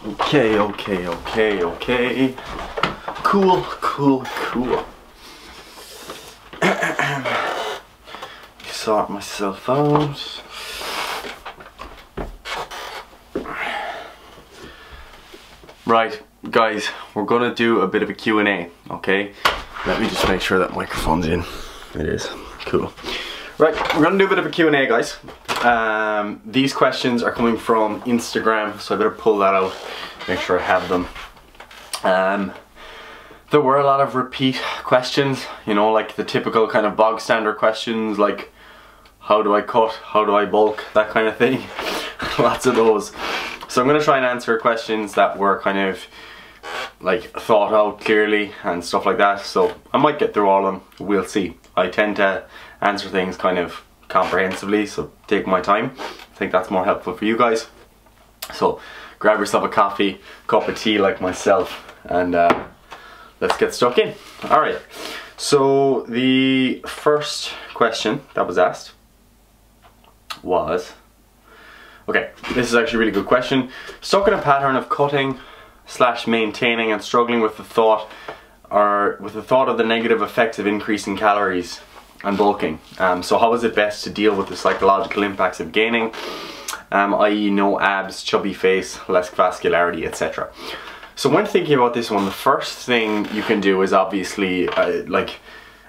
Okay. Cool. Sort myself out. Right, guys, we're gonna do a bit of a Q&A, okay? Let me just make sure that microphone's in. It is. Cool. Right, we're gonna do a bit of a Q&A, guys. These questions are coming from Instagram, so I better pull that out, make sure I have them. There were a lot of repeat questions, you know, like the typical kind of bog standard questions, like how do I cut, how do I bulk, that kind of thing. Lots of those. So I'm going to try and answer questions that were kind of like thought out clearly and stuff like that. So I might get through all of them, we'll see. I tend to answer things kind of comprehensively, so take my time. I think that's more helpful for you guys. So grab yourself a coffee, cup of tea like myself, and let's get stuck in. Alright, so the first question that was asked was, okay, this is actually a really good question. Stuck in a pattern of cutting / maintaining and struggling with the thought of the negative effects of increasing calories and bulking. So how is it best to deal with the psychological impacts of gaining, i.e. no abs, chubby face, less vascularity, etc. So when thinking about this one, the first thing you can do is obviously like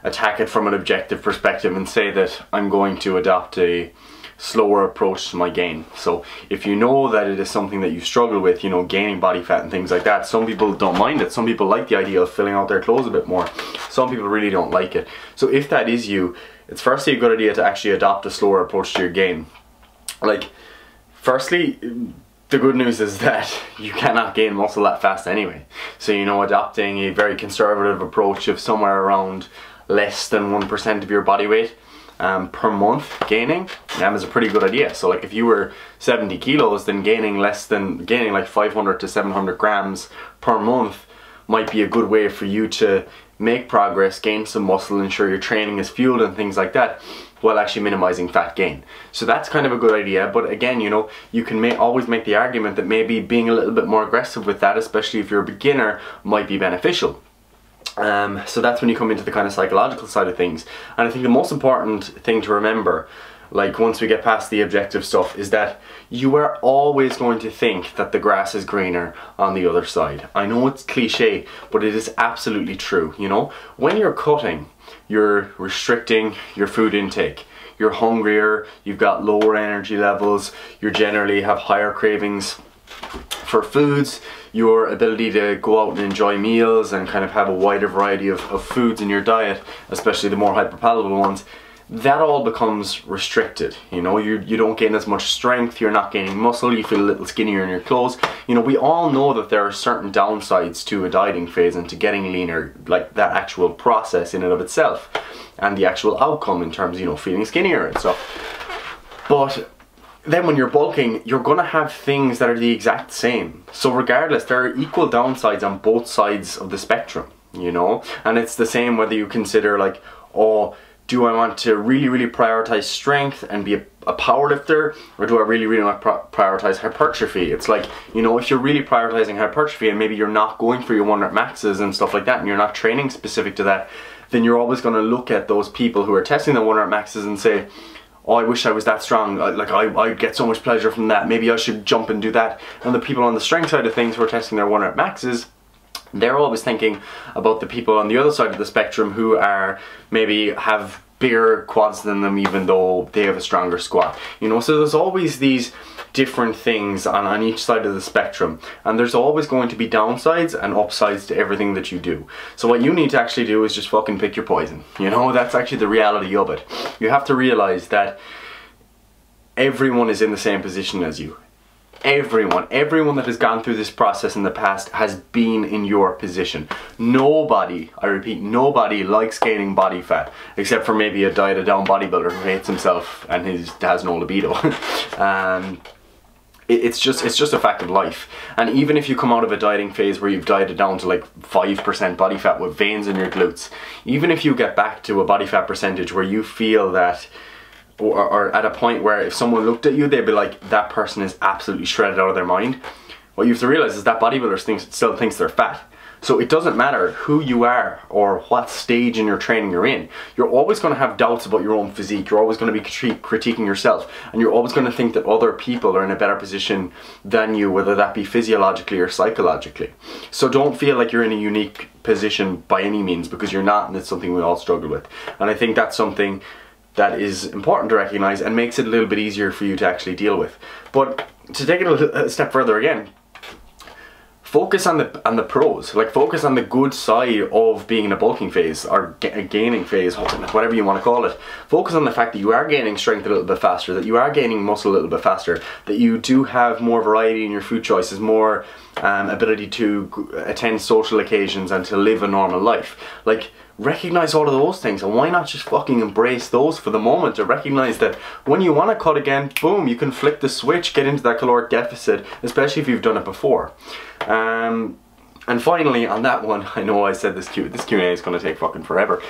attack it from an objective perspective and say that I'm going to adopt a slower approach to my gain. So if you know that it is something that you struggle with, you know, gaining body fat and things like that, some people don't mind it, some people like the idea of filling out their clothes a bit more, some people really don't like it. So if that is you, it's firstly a good idea to actually adopt a slower approach to your gain. Like, firstly, the good news is that you cannot gain muscle that fast anyway. So, you know, adopting a very conservative approach of somewhere around less than 1% of your body weight per month gaining is a pretty good idea. So like if you were 70 kilos, then gaining like 500 to 700 grams per month might be a good way for you to make progress, gain some muscle, ensure your training is fueled and things like that, while actually minimizing fat gain. So that's kind of a good idea, but again, you know, you can always make the argument that maybe being a little bit more aggressive with that, especially if you're a beginner, might be beneficial. So that's when you come into the kind of psychological side of things. And I think the most important thing to remember, like once we get past the objective stuff, is that you are always going to think that the grass is greener on the other side. I know it's cliche, but it is absolutely true. You know, when you're cutting, you're restricting your food intake. You're hungrier, you've got lower energy levels, you generally have higher cravings for foods. Your ability to go out and enjoy meals and kind of have a wider variety of foods in your diet, especially the more hyperpalatable ones, that all becomes restricted. You know, you don't gain as much strength, you're not gaining muscle, you feel a little skinnier in your clothes. You know, we all know that there are certain downsides to a dieting phase and to getting leaner, like that actual process in and of itself, and the actual outcome in terms of, you know, feeling skinnier and stuff. But then when you're bulking, you're gonna have things that are the exact same. So regardless, there are equal downsides on both sides of the spectrum, you know? And it's the same whether you consider like, oh, do I want to really prioritize strength and be a powerlifter, or do I really want to prioritize hypertrophy? It's like, you know, if you're really prioritizing hypertrophy and maybe you're not going for your 1 rep maxes and stuff like that, and you're not training specific to that, then you're always gonna look at those people who are testing the 1 rep maxes and say, oh, I wish I was that strong, like I get so much pleasure from that, maybe I should jump and do that. And the people on the strength side of things who are testing their 1 rep maxes, they're always thinking about the people on the other side of the spectrum who are maybe have bigger quads than them even though they have a stronger squat. You know, so there's always these different things on each side of the spectrum, and there's always going to be downsides and upsides to everything that you do. So what you need to actually do is just fucking pick your poison. You know, that's actually the reality of it. You have to realize that everyone is in the same position as you. Everyone that has gone through this process in the past has been in your position. Nobody, I repeat, nobody likes gaining body fat, except for maybe a dieted down bodybuilder who hates himself and has no libido. It's just a fact of life. And even if you come out of a dieting phase where you've dieted down to like 5% body fat with veins in your glutes, even if you get back to a body fat percentage where you feel that, or at a point where if someone looked at you, they'd be like, that person is absolutely shredded out of their mind, what you have to realize is that bodybuilders still thinks they're fat. So it doesn't matter who you are or what stage in your training you're in. You're always going to have doubts about your own physique. You're always going to be critiquing yourself. And you're always going to think that other people are in a better position than you, whether that be physiologically or psychologically. So don't feel like you're in a unique position by any means, because you're not, and it's something we all struggle with. And I think that's something that is important to recognize and makes it a little bit easier for you to actually deal with. But to take it a step further again, focus on the pros. Like, focus on the good side of being in a bulking phase or a gaining phase, whatever you want to call it. Focus on the fact that you are gaining strength a little bit faster, that you are gaining muscle a little bit faster, that you do have more variety in your food choices, more ability to attend social occasions and to live a normal life. Like, recognize all of those things, and why not just fucking embrace those for the moment, to recognize that when you want to cut again, boom, you can flick the switch, get into that caloric deficit, especially if you've done it before. And finally, on that one, I know I said this Q&A is going to take fucking forever.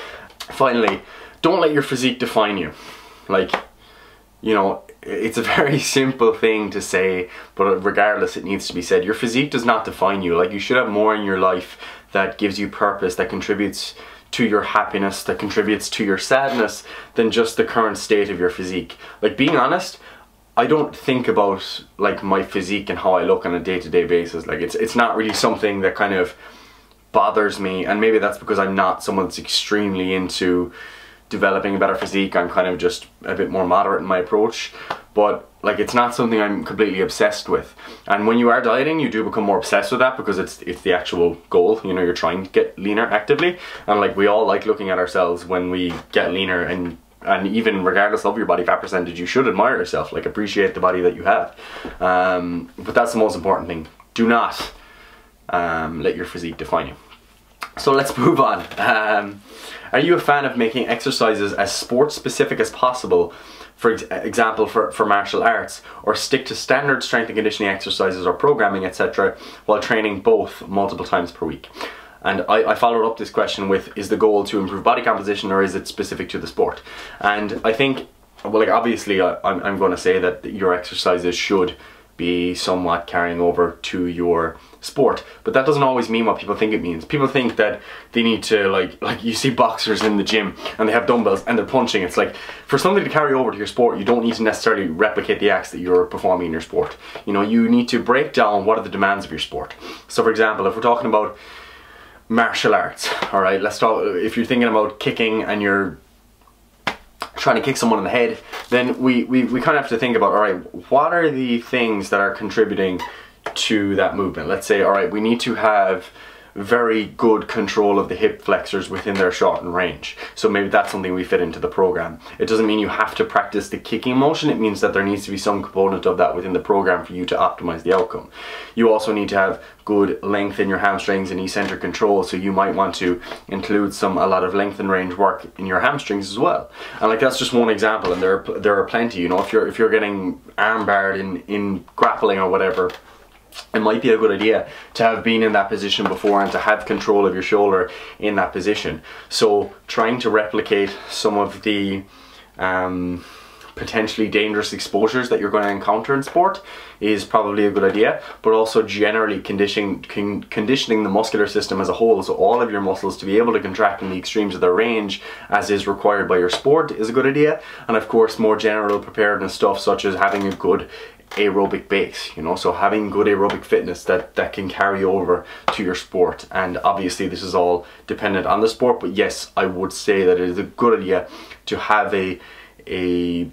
Finally, don't let your physique define you. Like, you know, it's a very simple thing to say, but regardless, it needs to be said. Your physique does not define you. Like, you should have more in your life that gives you purpose, that contributes to your happiness, that contributes to your sadness, than just the current state of your physique. Like, being honest, I don't think about like my physique and how I look on a day-to-day basis. Like, it's not really something that kind of bothers me, and maybe that's because I'm not someone that's extremely into developing a better physique. I'm kind of just a bit more moderate in my approach, but like, it's not something I'm completely obsessed with. And when you are dieting, you do become more obsessed with that, because it's the actual goal. You know, you're trying to get leaner actively, and like, we all like looking at ourselves when we get leaner, and even regardless of your body fat percentage, you should admire yourself, like appreciate the body that you have. But that's the most important thing. Do not let your physique define you. So let's move on. Are you a fan of making exercises as sport specific as possible, for example for martial arts, or stick to standard strength and conditioning exercises or programming, etc., while training both multiple times per week? And I followed up this question with, is the goal to improve body composition, or is it specific to the sport? And I think, well, like, obviously I'm going to say that your exercises should be somewhat carrying over to your sport, but that doesn't always mean what people think it means. People think that they need to, like you see boxers in the gym and they have dumbbells and they're punching. It's like, for something to carry over to your sport, you don't need to necessarily replicate the acts that you're performing in your sport. You know, you need to break down what are the demands of your sport. So for example, if we're talking about martial arts, all right, let's talk, if you're thinking about kicking and you're trying to kick someone in the head, then we kind of have to think about, all right, what are the things that are contributing to that movement? Let's say, all right, we need to have very good control of the hip flexors within their shortened range. So maybe that's something we fit into the program. It doesn't mean you have to practice the kicking motion. It means that there needs to be some component of that within the program for you to optimize the outcome. You also need to have good length in your hamstrings and eccentric control, so you might want to include a lot of length and range work in your hamstrings as well. And like, that's just one example, and there are plenty. You know, if you're getting arm barred in grappling or whatever, it might be a good idea to have been in that position before and to have control of your shoulder in that position. So trying to replicate some of the potentially dangerous exposures that you're going to encounter in sport is probably a good idea, but also generally conditioning the muscular system as a whole, so all of your muscles to be able to contract in the extremes of their range as is required by your sport, is a good idea. And of course, more general preparedness stuff such as having a good aerobic base, you know, so having good aerobic fitness that can carry over to your sport. And obviously this is all dependent on the sport, but yes, I would say that it is a good idea to have a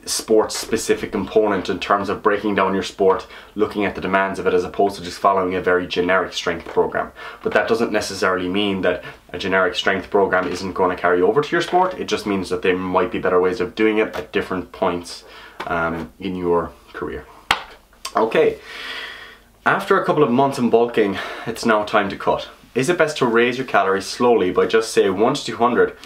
sport specific component in terms of breaking down your sport, looking at the demands of it, as opposed to just following a very generic strength program. But that doesn't necessarily mean that a generic strength program isn't going to carry over to your sport. It just means that there might be better ways of doing it at different points in your career. Okay, after a couple of months in bulking, it's now time to cut. Is it best to raise your calories slowly by just say 1 to 200,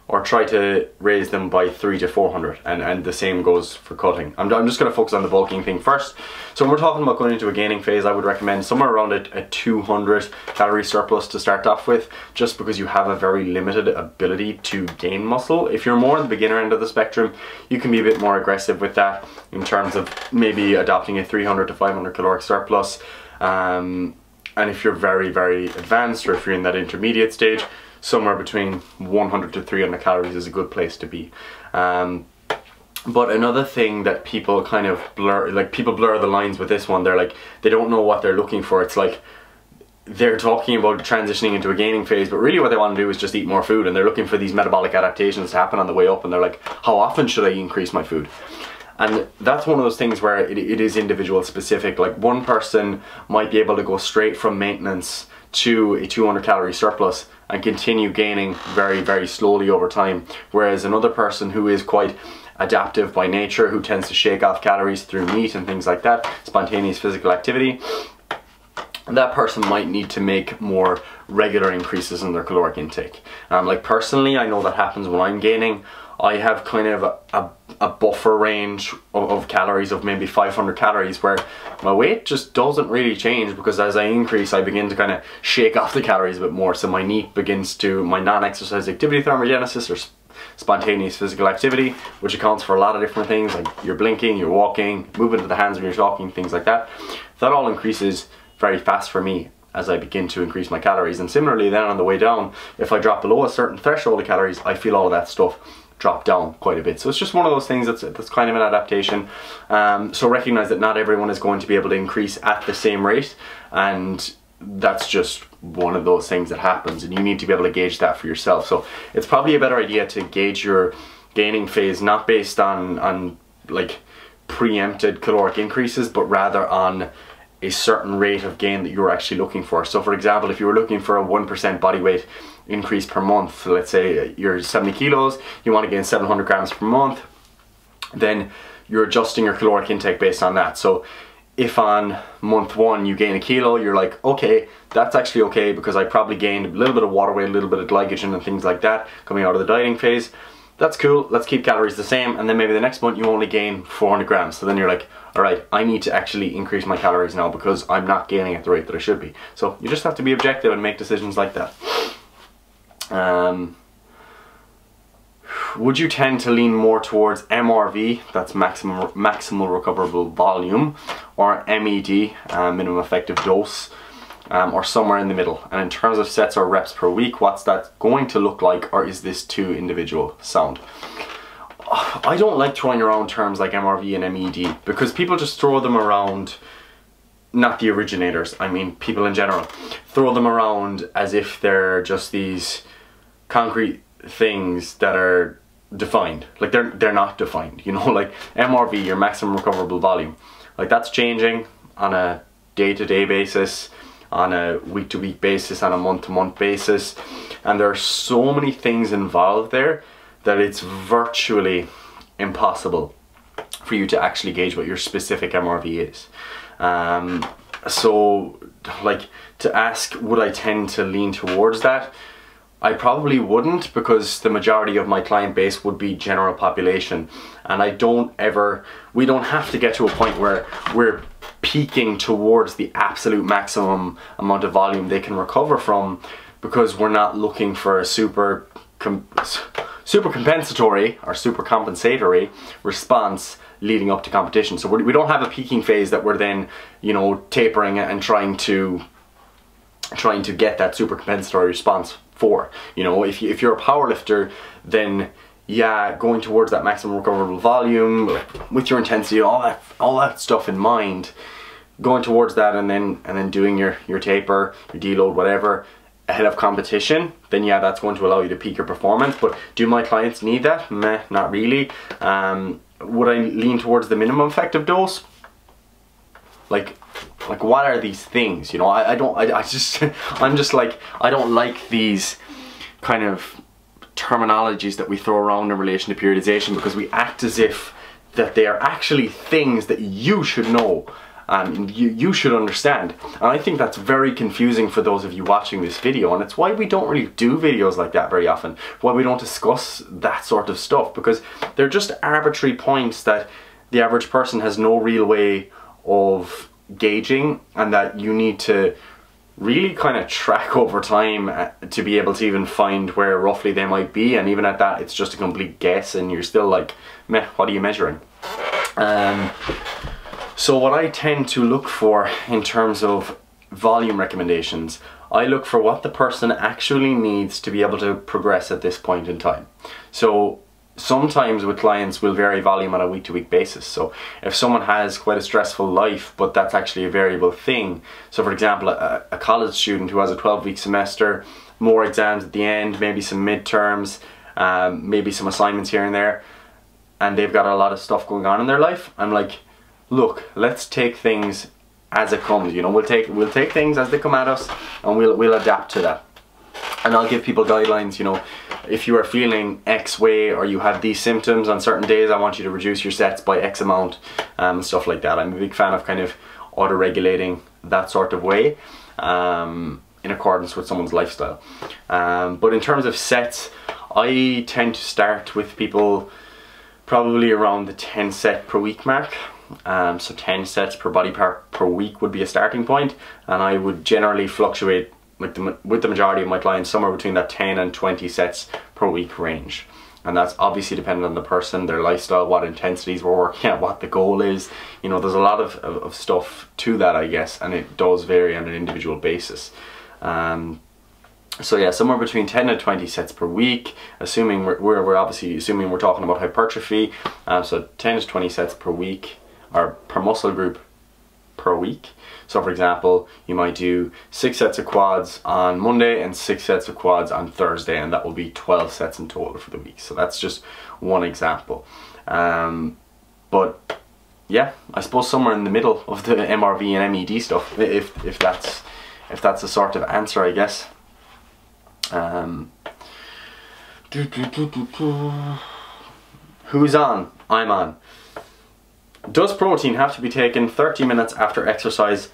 or try to raise them by 300 to 400, and the same goes for cutting. I'm just going to focus on the bulking thing first. So when we're talking about going into a gaining phase, I would recommend somewhere around a 200 calorie surplus to start off with, just because you have a very limited ability to gain muscle. If you're more on the beginner end of the spectrum, you can be a bit more aggressive with that in terms of maybe adopting a 300 to 500 caloric surplus. And if you're very, very advanced, or if you're in that intermediate stage, somewhere between 100 to 300 calories is a good place to be. But another thing that people kind of blur, like people blur the lines with this one, they're like, they don't know what they're looking for. It's like they're talking about transitioning into a gaining phase, but really what they want to do is just eat more food, and they're looking for these metabolic adaptations to happen on the way up, and they're like, how often should I increase my food? And that's one of those things where it is individual specific. Like one person might be able to go straight from maintenance to a 200 calorie surplus and continue gaining very, very slowly over time, whereas another person who is quite adaptive by nature, who tends to shake off calories through meat and things like that, spontaneous physical activity, that person might need to make more regular increases in their caloric intake. Like personally, I know that happens when I'm gaining. I have kind of a buffer range of calories of maybe 500 calories where my weight just doesn't really change, because as I increase I begin to kind of shake off the calories a bit more. So my NEAT begins to, my non-exercise activity thermogenesis, or spontaneous physical activity, which accounts for a lot of different things, like you're blinking, you're walking, movement of the hands when you're talking, things like that. That all increases very fast for me as I begin to increase my calories. And similarly then on the way down, if I drop below a certain threshold of calories, I feel all of that stuff drop down quite a bit. So it's just one of those things that's kind of an adaptation. So recognize that not everyone is going to be able to increase at the same rate, and that's just one of those things that happens, and you need to be able to gauge that for yourself. So it's probably a better idea to gauge your gaining phase not based on like preempted caloric increases, but rather on a certain rate of gain that you're actually looking for. So for example, if you were looking for a 1% body weight increase per month, so let's say you're 70 kilos, you want to gain 700 grams per month, then you're adjusting your caloric intake based on that. So if on month 1 you gain a kilo, you're like, okay, that's actually okay, because I probably gained a little bit of water weight, a little bit of glycogen and things like that coming out of the dieting phase. That's cool, let's keep calories the same. And then maybe the next month you only gain 400 grams. So then you're like, all right, I need to actually increase my calories now because I'm not gaining at the rate that I should be. So you just have to be objective and make decisions like that. Would you tend to lean more towards MRV, that's maximal recoverable volume, or MED, minimum effective dose, or somewhere in the middle? And in terms of sets or reps per week, what's that going to look like, or is this too individual sound? I don't like throwing around terms like MRV and MED, because people just throw them around, not the originators, I mean people in general, throw them around as if they're just these concrete things that are defined. Like they're not defined, you know. Like MRV, your maximum recoverable volume, like that's changing on a day-to-day basis, on a week-to-week basis, on a month-to-month basis, and there are so many things involved there that it's virtually impossible for you to actually gauge what your specific MRV is. So like, to ask would I tend to lean towards that, I probably wouldn't, because the majority of my client base would be general population, and we don't have to get to a point where we're peaking towards the absolute maximum amount of volume they can recover from, because we're not looking for a super compensatory or super compensatory response leading up to competition. So we don't have a peaking phase that we're then, you know, tapering and trying to get that super compensatory response for. You know, if you're a powerlifter, then yeah, going towards that maximum recoverable volume with your intensity, all that stuff in mind, going towards that, and then doing your taper, your deload, whatever, ahead of competition, then yeah, that's going to allow you to peak your performance. But do my clients need that? Meh, not really. Would I lean towards the minimum effective dose? Like what are these things? You know, I'm just like, I don't like these kind of terminologies that we throw around in relation to periodization, because we act as if that they are actually things that you should know you should understand. And I think that's very confusing for those of you watching this video, and it's why we don't really do videos like that very often, why we don't discuss that sort of stuff, because they're just arbitrary points that the average person has no real way of gauging, and that you need to really kind of track over time to be able to even find where roughly they might be, and even at that it's just a complete guess and you're still like, meh, what are you measuring? So what I tend to look for in terms of volume recommendations, I look for what the person actually needs to be able to progress at this point in time. So sometimes with clients we'll vary volume on a week-to-week basis. So if someone has quite a stressful life, but that's actually a variable thing, so for example a college student who has a 12-week semester, more exams at the end, maybe some midterms, maybe some assignments here and there, and they've got a lot of stuff going on in their life, I'm like, look, let's take things as it comes, you know, we'll take things as they come at us, and we'll adapt to that. And I'll give people guidelines, you know, if you are feeling X way or you have these symptoms on certain days, I want you to reduce your sets by X amount, and stuff like that. I'm a big fan of kind of auto-regulating that sort of way, in accordance with someone's lifestyle. But in terms of sets, I tend to start with people probably around the 10 set per week mark. So 10 sets per body part per week would be a starting point, and I would generally fluctuate with the majority of my clients somewhere between that 10 and 20 sets per week range. And that's obviously dependent on the person, their lifestyle, what intensities we're working at, what the goal is. You know, there's a lot of stuff to that, I guess, and it does vary on an individual basis. So yeah, somewhere between 10 and 20 sets per week, assuming we're obviously assuming we're talking about hypertrophy. So 10 to 20 sets per week, or per muscle group per week. So for example, you might do 6 sets of quads on Monday and 6 sets of quads on Thursday, and that will be 12 sets in total for the week. So that's just one example. But yeah, I suppose somewhere in the middle of the MRV and MED stuff, if that's a sort of answer, I guess. Who's on? I'm on. Does protein have to be taken 30 minutes after exercise,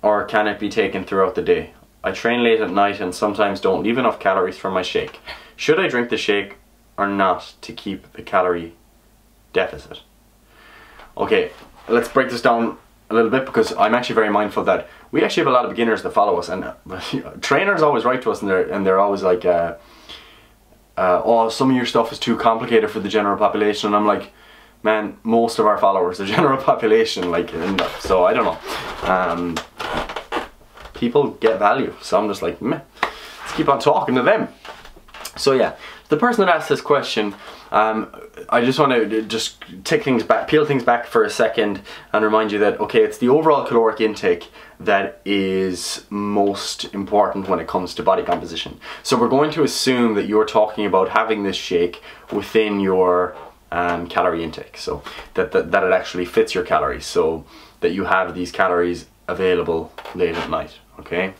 or can it be taken throughout the day? I train late at night and sometimes don't leave enough calories for my shake. Should I drink the shake or not to keep the calorie deficit? Okay, let's break this down a little bit, because I'm actually very mindful that we actually have a lot of beginners that follow us, and trainers always write to us and they're always like, oh, some of your stuff is too complicated for the general population, and I'm like, man, most of our followers are general population, like, so I don't know. People get value, so I'm just like, meh, let's keep on talking to them. So yeah, the person that asked this question, I just want to just peel things back for a second and remind you that, okay, it's the overall caloric intake that is most important when it comes to body composition. So we're going to assume that you're talking about having this shake within your calorie intake, so that it actually fits your calories, so that you have these calories available late at night. Okay,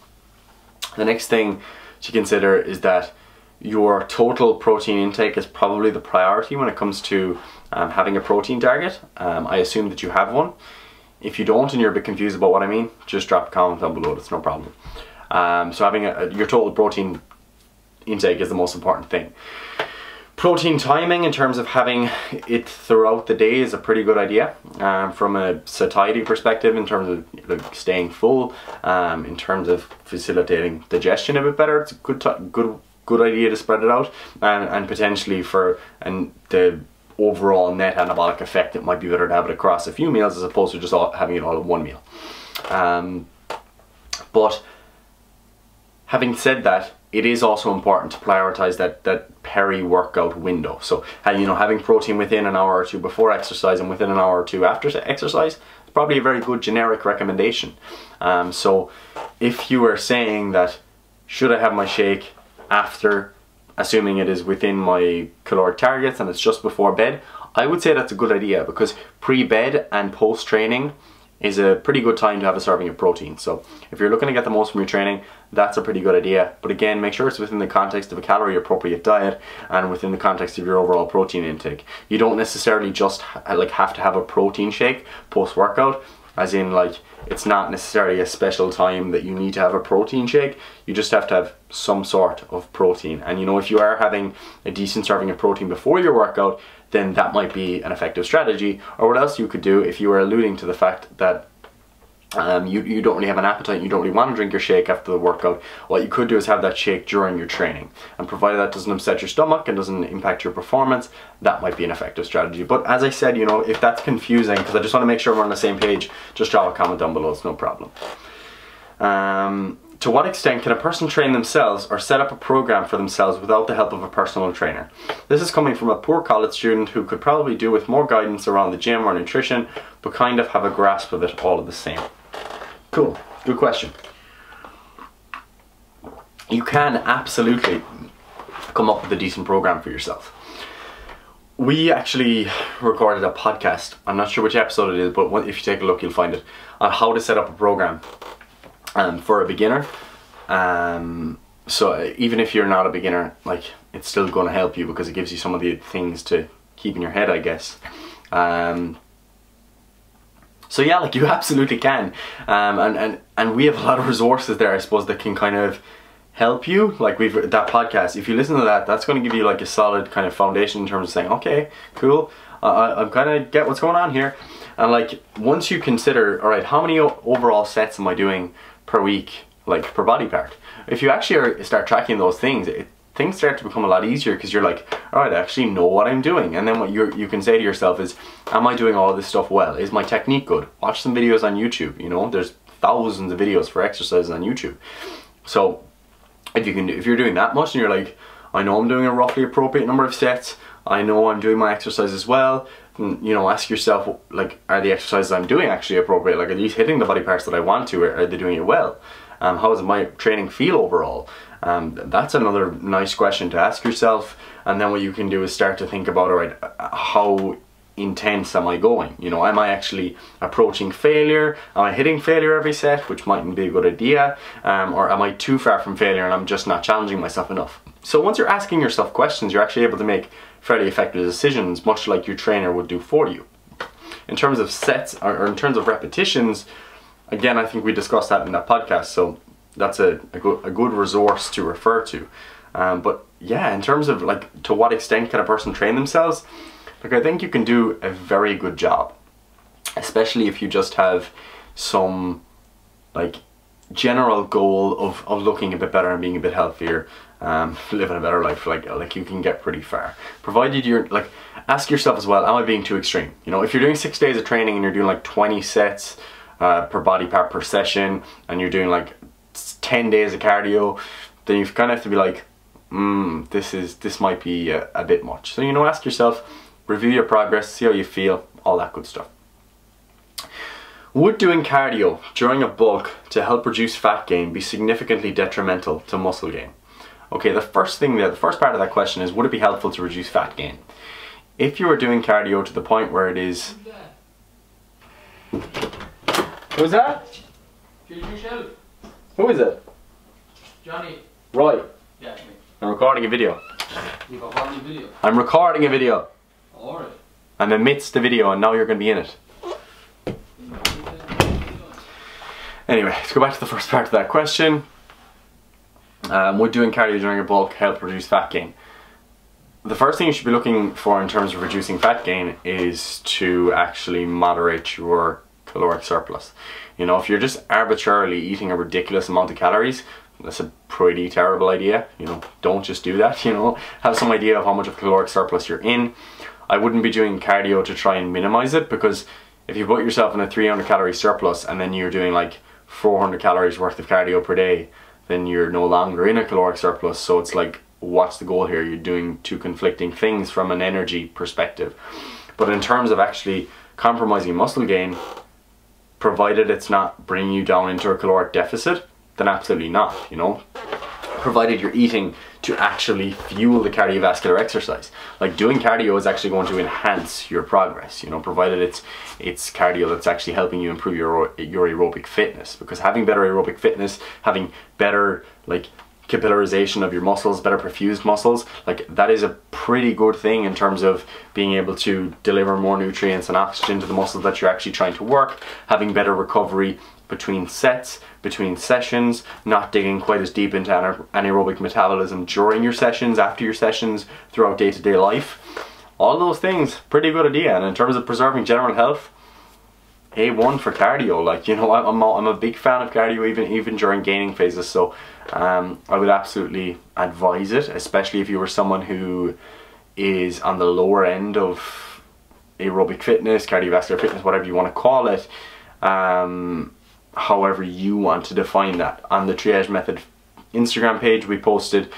the next thing to consider is that your total protein intake is probably the priority when it comes to having a protein target. I assume that you have one. If you don't and you're a bit confused about what I mean, just drop a comment down below, that's no problem. So having your total protein intake is the most important thing. Protein timing, in terms of having it throughout the day, is a pretty good idea from a satiety perspective, in terms of like staying full, in terms of facilitating digestion a bit better. It's a good idea to spread it out, and potentially for the overall net anabolic effect, it might be better to have it across a few meals as opposed to just having it all in one meal. But having said that, it is also important to prioritize that peri-workout window. So, you know, having protein within an hour or two before exercise and within an hour or two after exercise is probably a very good generic recommendation. So if you are saying that, should I have my shake after, assuming it is within my caloric targets and it's just before bed, I would say that's a good idea, because pre-bed and post-training is a pretty good time to have a serving of protein. So if you're looking to get the most from your training, that's a pretty good idea. But again, make sure it's within the context of a calorie appropriate diet and within the context of your overall protein intake. You don't necessarily just have to have a protein shake post-workout. as in like it's not necessarily a special time that you need to have a protein shake. You just have to have some sort of protein. And you know, if you are having a decent serving of protein before your workout, then that might be an effective strategy. Or what else you could do if you were alluding to the fact that you don't really have an appetite, you don't really want to drink your shake after the workout, what you could do is have that shake during your training, and provided that doesn't upset your stomach and doesn't impact your performance, that might be an effective strategy. But as I said, you know, if that's confusing, because I just want to make sure we're on the same page, just drop a comment down below, it's no problem. To what extent can a person train themselves or set up a program for themselves without the help of a personal trainer? This is coming from a poor college student who could probably do with more guidance around the gym or nutrition, but kind of have a grasp of it all the same. Cool, good question. You can absolutely come up with a decent program for yourself. We actually recorded a podcast, I'm not sure which episode it is, but if you take a look you'll find it, on how to set up a program for a beginner. So even if you're not a beginner, like, it's still going to help you because it gives you some of the things to keep in your head, I guess. So yeah, like, you absolutely can, and we have a lot of resources there, I suppose, that can kind of help you. Like, that podcast, if you listen to that, that's going to give you like a solid kind of foundation in terms of saying, okay, cool, I'm kind of get what's going on here. And like, once you consider, all right, how many overall sets am I doing per week, like per body part? If you actually start tracking those things, things start to become a lot easier, because you're like, all right, I actually know what I'm doing. And then what you can say to yourself is, am I doing all of this stuff well? Is my technique good? Watch some videos on YouTube. You know, there's thousands of videos for exercises on YouTube. So if you're doing that much and you're like, I know I'm doing a roughly appropriate number of sets, I know I'm doing my exercises well, you know, ask yourself, like, are the exercises I'm doing actually appropriate? Like, are these hitting the body parts that I want to? Are they doing it well? How does my training feel overall? That's another nice question to ask yourself. And then what you can do is start to think about, all right, how intense am I going? You know, am I actually approaching failure? Am I hitting failure every set, which mightn't be a good idea? Or am I too far from failure and I'm just not challenging myself enough? So once you're asking yourself questions, you're actually able to make fairly effective decisions, much like your trainer would do for you. In terms of sets, or in terms of repetitions, again, I think we discussed that in that podcast, so that's a good resource to refer to. But yeah, in terms of like, to what extent can a person train themselves? Like, I think you can do a very good job, especially if you just have some like general goal of looking a bit better and being a bit healthier, living a better life. Like you can get pretty far, provided you're like, ask yourself as well, am I being too extreme? You know, if you're doing 6 days of training and you're doing like 20 sets per body part per session, and you're doing like 10 days of cardio, then you kind of have to be like, this might be a bit much. So, you know, ask yourself, review your progress, see how you feel, all that good stuff. Would doing cardio during a bulk to help reduce fat gain be significantly detrimental to muscle gain? Okay, the first part of that question is, would it be helpful to reduce fat gain? If you were doing cardio to the point where it is... Who's that? Who is it? Johnny. Right. Yeah, me. I'm recording a video. You're recording a video? I'm recording a video. Alright. I'm amidst the video and now you're going to be in it. Anyway, let's go back to the first part of that question. Would doing cardio during a bulk help reduce fat gain? The first thing you should be looking for in terms of reducing fat gain is to actually moderate your caloric surplus. You know, if you're just arbitrarily eating a ridiculous amount of calories, that's a pretty terrible idea. You know, don't just do that. You know, have some idea of how much of caloric surplus you're in. I wouldn't be doing cardio to try and minimize it, because if you put yourself in a 300 calorie surplus and then you're doing like 400 calories worth of cardio per day, then you're no longer in a caloric surplus. So it's like, what's the goal here? You're doing two conflicting things from an energy perspective. But in terms of actually compromising muscle gain, provided it's not bringing you down into a caloric deficit, then absolutely not, you know. Provided you're eating to actually fuel the cardiovascular exercise. Like, doing cardio is actually going to enhance your progress, you know, provided it's cardio that's actually helping you improve your aerobic fitness. Because having better aerobic fitness, having better like capillarization of your muscles, better perfused muscles. Like, that is a pretty good thing in terms of being able to deliver more nutrients and oxygen to the muscles that you're actually trying to work, having better recovery between sets, between sessions, not digging quite as deep into anaerobic metabolism during your sessions, after your sessions, throughout day-to-day life. All those things, pretty good idea. And in terms of preserving general health, A1 for cardio. Like, you know, I'm a big fan of cardio even during gaining phases, so I would absolutely advise it, especially if you were someone who is on the lower end of aerobic fitness, cardiovascular fitness, whatever you want to call it, however you want to define that. On the Triage Method Instagram page, we posted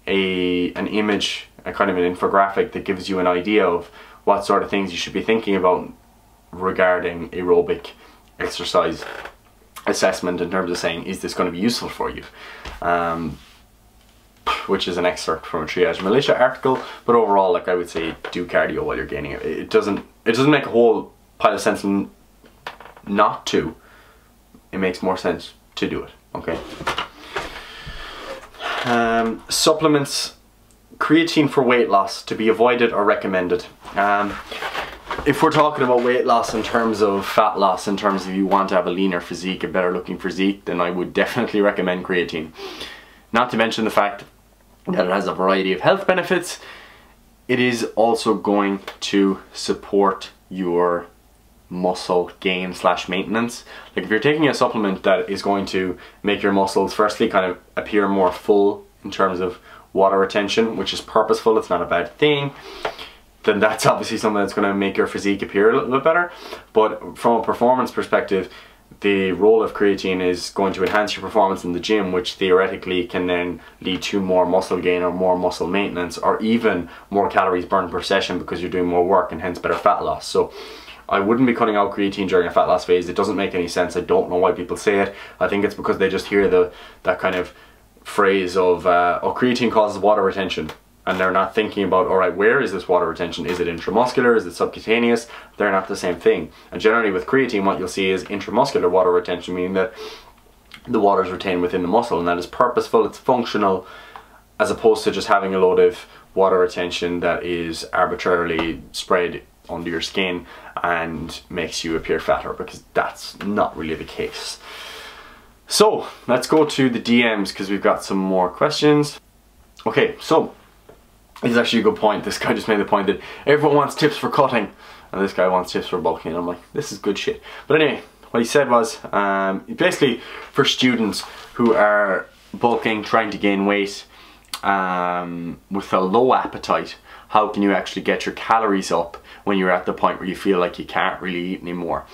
an image, a kind of an infographic that gives you an idea of what sort of things you should be thinking about regarding aerobic exercise assessment, in terms of saying, is this going to be useful for you? Which is an excerpt from a Triage Militia article, but overall, like, I would say do cardio while you're gaining it. It doesn't make a whole pile of sense not to. It makes more sense to do it, okay? Supplements, creatine for weight loss, to be avoided or recommended. If we're talking about weight loss in terms of fat loss, in terms of you want to have a leaner physique, a better looking physique, then I would definitely recommend creatine. Not to mention the fact that it has a variety of health benefits. It is also going to support your muscle gain / maintenance. Like, if you're taking a supplement that is going to make your muscles firstly kind of appear more full in terms of water retention, which is purposeful, it's not a bad thing, then that's obviously something that's going to make your physique appear a little bit better. But from a performance perspective, the role of creatine is going to enhance your performance in the gym, which theoretically can then lead to more muscle gain or more muscle maintenance, or even more calories burned per session because you're doing more work, and hence better fat loss. So I wouldn't be cutting out creatine during a fat loss phase. It doesn't make any sense. I don't know why people say it. I think it's because they just hear that kind of phrase of oh, creatine causes water retention, and they're not thinking about, alright, where is this water retention? Is it intramuscular? Is it subcutaneous? They're not the same thing. And generally with creatine, what you'll see is intramuscular water retention, meaning that the water is retained within the muscle, and that is purposeful, it's functional, as opposed to just having a load of water retention that is arbitrarily spread under your skin and makes you appear fatter, because that's not really the case. So let's go to the DMs, because we've got some more questions. Okay, so this is actually a good point. This guy just made the point that everyone wants tips for cutting, and this guy wants tips for bulking, and I'm like, this is good shit. But anyway, what he said was, basically for students who are bulking, trying to gain weight, with a low appetite, how can you actually get your calories up when you're at the point where you feel like you can't really eat anymore?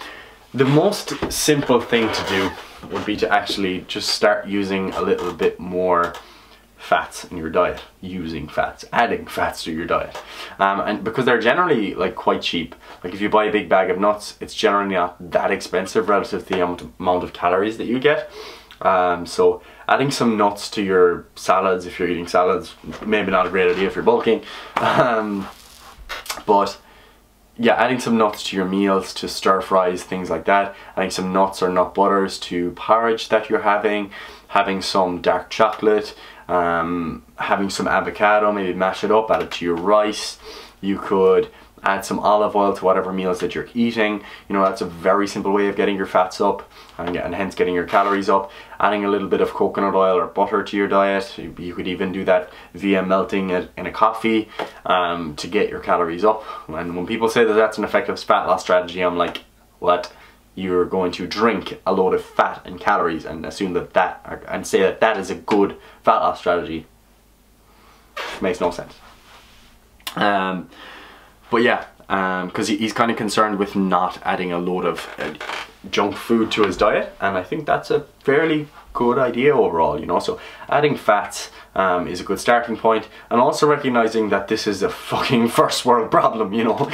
The most simple thing to do would be to actually just start using a little bit more fats in your diet, adding fats to your diet, and because they're generally like quite cheap. Like, if you buy a big bag of nuts, it's generally not that expensive relative to the amount of calories that you get. So adding some nuts to your salads, if you're eating salads, maybe not a great idea if you're bulking, but yeah, adding some nuts to your meals, to stir fries, things like that, adding some nuts or nut butters to porridge that you're having some dark chocolate, having some avocado, maybe mash it up, add it to your rice. You could add some olive oil to whatever meals that you're eating. You know, that's a very simple way of getting your fats up and hence getting your calories up. Adding a little bit of coconut oil or butter to your diet. You could even do that via melting it in a coffee to get your calories up. And when people say that that's an effective fat loss strategy, I'm like, what? You're going to drink a load of fat and calories and assume and say that that is a good fat loss strategy. Makes no sense. But yeah, because he's kind of concerned with not adding a load of junk food to his diet, and I think that's a fairly good idea overall, you know. So adding fats is a good starting point, and also recognizing that this is a fucking first world problem, you know.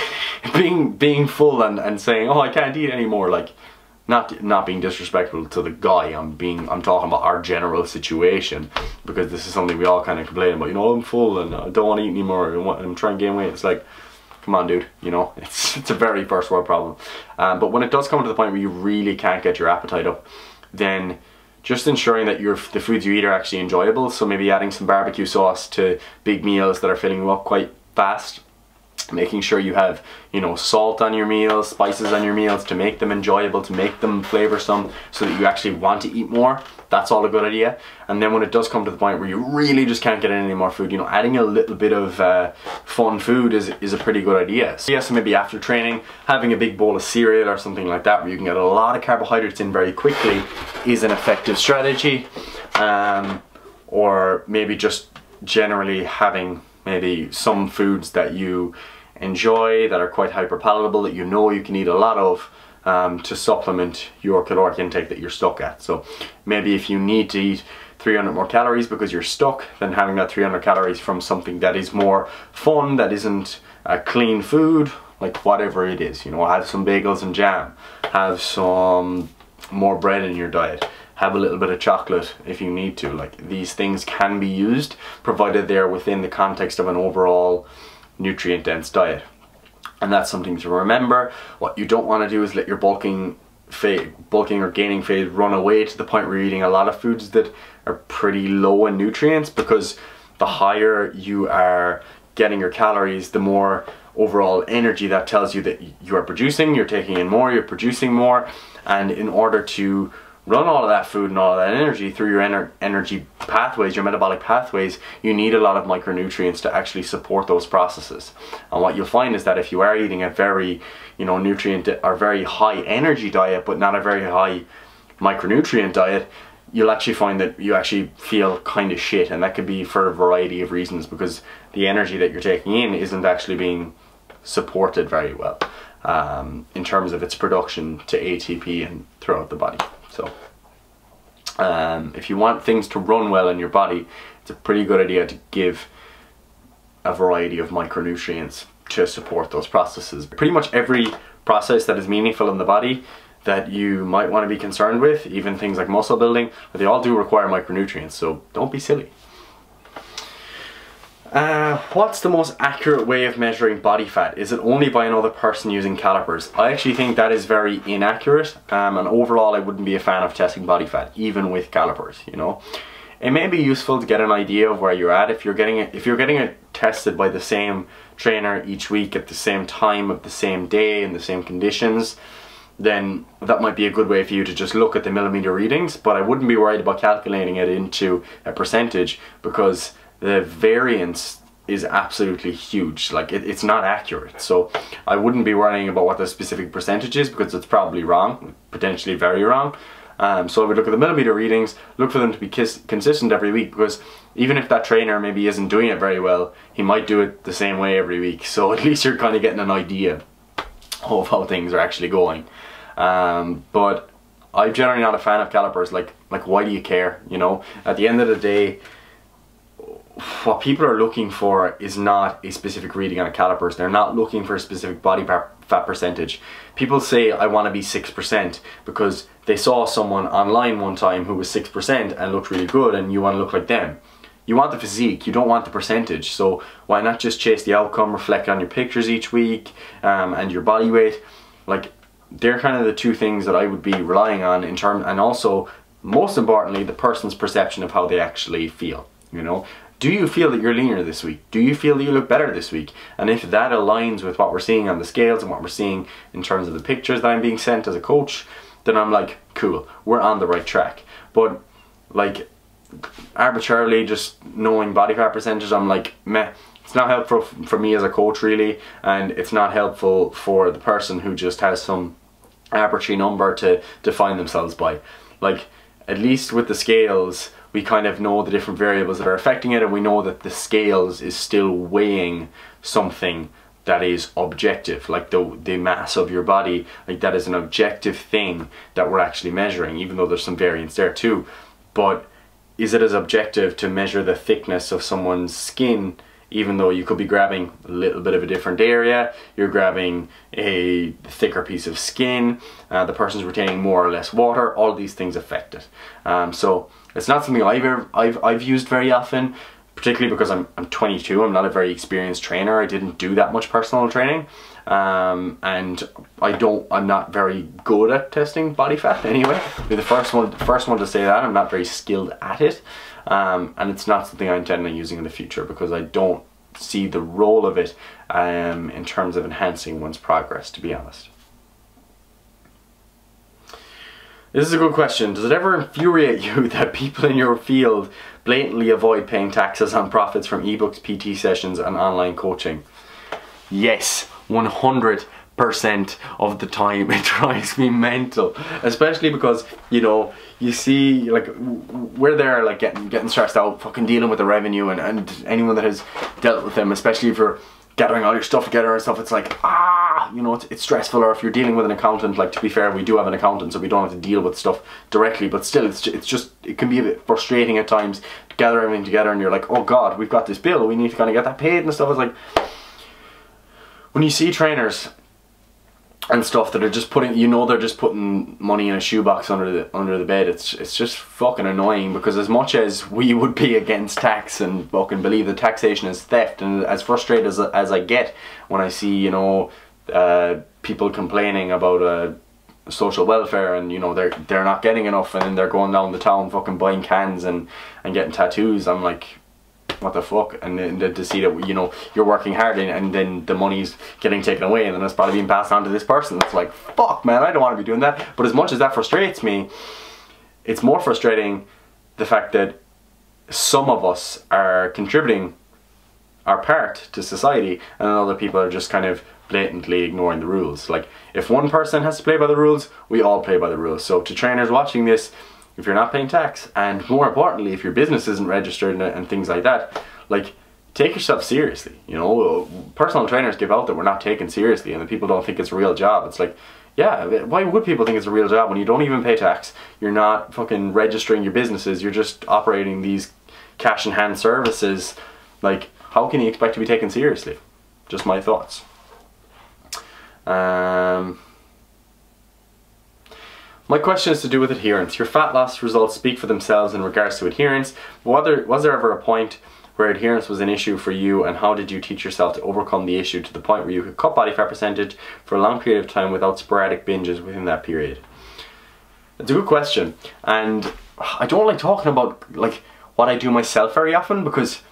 being full and saying, oh, I can't eat anymore, like, not being disrespectful to the guy, I'm talking about our general situation, because this is something we all kind of complain about, you know. I'm full and I don't want to eat anymore, I'm trying to gain weight. It's like, come on, dude, you know, it's a very first world problem. But when it does come to the point where you really can't get your appetite up, then just ensuring that the foods you eat are actually enjoyable. So maybe adding some barbecue sauce to big meals that are filling you up quite fast. Making sure you have, you know, salt on your meals, spices on your meals to make them enjoyable, to make them flavorsome, so that you actually want to eat more. That's all a good idea. And then when it does come to the point where you really just can't get any more food, you know, adding a little bit of fun food is a pretty good idea. So yeah, so maybe after training, having a big bowl of cereal or something like that, where you can get a lot of carbohydrates in very quickly, is an effective strategy. Or maybe just generally having maybe some foods that you enjoy that are quite hyper palatable, that you know you can eat a lot of, to supplement your caloric intake that you're stuck at. So maybe if you need to eat 300 more calories because you're stuck, then having that 300 calories from something that is more fun, that isn't clean food, like whatever it is, you know, have some bagels and jam, have some more bread in your diet, have a little bit of chocolate if you need to. Like, these things can be used, provided they're within the context of an overall nutrient dense diet. And that's something to remember. What you don't want to do is let your bulking or gaining phase run away to the point where you're eating a lot of foods that are pretty low in nutrients, because the higher you are getting your calories, the more overall energy that tells you that you are producing, you're taking in more, you're producing more. And in order to run all of that food and all of that energy through your energy pathways, your metabolic pathways, you need a lot of micronutrients to actually support those processes. And what you'll find is that if you are eating a very, you know, nutrient or very high energy diet, but not a very high micronutrient diet, you'll actually find that you actually feel kind of shit. And that could be for a variety of reasons, because the energy that you're taking in isn't actually being supported very well in terms of its production to ATP and throughout the body. So if you want things to run well in your body, it's a pretty good idea to give a variety of micronutrients to support those processes. Pretty much every process that is meaningful in the body that you might want to be concerned with, even things like muscle building, they all do require micronutrients, so don't be silly. What's the most accurate way of measuring body fat? Is it only by another person using calipers? I actually think that is very inaccurate, and overall I wouldn't be a fan of testing body fat, even with calipers, you know. It may be useful to get an idea of where you're at. If you're getting it tested by the same trainer each week at the same time of the same day in the same conditions, then that might be a good way for you to just look at the millimeter readings. But I wouldn't be worried about calculating it into a percentage, because the variance is absolutely huge. Like, it's not accurate. So I wouldn't be worrying about what the specific percentage is, because it's probably wrong, potentially very wrong. So I would look at the millimeter readings, look for them to be consistent every week, because even if that trainer maybe isn't doing it very well, he might do it the same way every week. So at least you're kind of getting an idea of how things are actually going. But I'm generally not a fan of calipers. Like why do you care, you know? At the end of the day, what people are looking for is not a specific reading on a calipers. They're not looking for a specific body fat percentage. People say, I want to be 6% because they saw someone online one time who was 6% and looked really good, and you want to look like them. You want the physique, you don't want the percentage. So why not just chase the outcome, reflect on your pictures each week, and your body weight? Like, they're kind of the two things that I would be relying on in terms, and also most importantly, the person's perception of how they actually feel, you know. Do you feel that you're leaner this week? Do you feel that you look better this week? And if that aligns with what we're seeing on the scales and what we're seeing in terms of the pictures that I'm being sent as a coach, then I'm like, cool, we're on the right track. But like, arbitrarily just knowing body fat percentage, I'm like, meh. It's not helpful for me as a coach, really, and it's not helpful for the person who just has some arbitrary number to define themselves by. Like, at least with the scales, we kind of know the different variables that are affecting it, and we know that the scales is still weighing something that is objective, like the mass of your body. Like, that is an objective thing that we're actually measuring, even though there's some variance there too. But is it as objective to measure the thickness of someone's skin, even though you could be grabbing a little bit of a different area, you're grabbing a thicker piece of skin, the person's retaining more or less water, all these things affect it. So it's not something I've used very often, particularly because I'm 22. I'm not a very experienced trainer. I didn't do that much personal training, and I'm not very good at testing body fat anyway. I'll be the first one to say that. I'm not very skilled at it, and it's not something I intend on using in the future because I don't see the role of it in terms of enhancing one's progress, to be honest. This is a good question. Does it ever infuriate you that people in your field blatantly avoid paying taxes on profits from ebooks, PT sessions and online coaching? Yes, 100% of the time. It drives me mental, especially because, you know, you see, like, we're there, like, getting stressed out, fucking dealing with the revenue, and anyone that has dealt with them, especially if you're gathering all your stuff together and stuff, it's like, you know, it's stressful. Or if you're dealing with an accountant, like, to be fair, we do have an accountant, so we don't have to deal with stuff directly, but still, it can be a bit frustrating at times to gather everything together, and you're like, oh god, we've got this bill, we need to kind of get that paid and stuff. It's like, when you see trainers and stuff that are just putting, you know, they're just putting money in a shoebox under the bed, it's just fucking annoying, because as much as we would be against tax and fucking believe that taxation is theft, and as frustrated as I get when I see, you know, people complaining about social welfare, and, you know, they're not getting enough, and then they're going down the town fucking buying cans and getting tattoos, I'm like, what the fuck? And then to see that, you know, you're working hard and then the money's getting taken away, and then it's probably being passed on to this person. It's like, fuck man, I don't want to be doing that. But as much as that frustrates me, it's more frustrating the fact that some of us are contributing our part to society, and other people are just kind of blatantly ignoring the rules. Like, if one person has to play by the rules, we all play by the rules. So to trainers watching this, if you're not paying tax, and more importantly, if your business isn't registered and things like that, like, take yourself seriously. You know, personal trainers give out that we're not taken seriously and that people don't think it's a real job. It's like, yeah, why would people think it's a real job when you don't even pay tax? You're not fucking registering your businesses, you're just operating these cash in hand services. Like, how can you expect to be taken seriously? Just my thoughts. My question is to do with adherence. Your fat loss results speak for themselves in regards to adherence. Was there ever a point where adherence was an issue for you, and how did you teach yourself to overcome the issue to the point where you could cut body fat percentage for a long period of time without sporadic binges within that period? It's a good question, and I don't like talking about, like, what I do myself very often, because,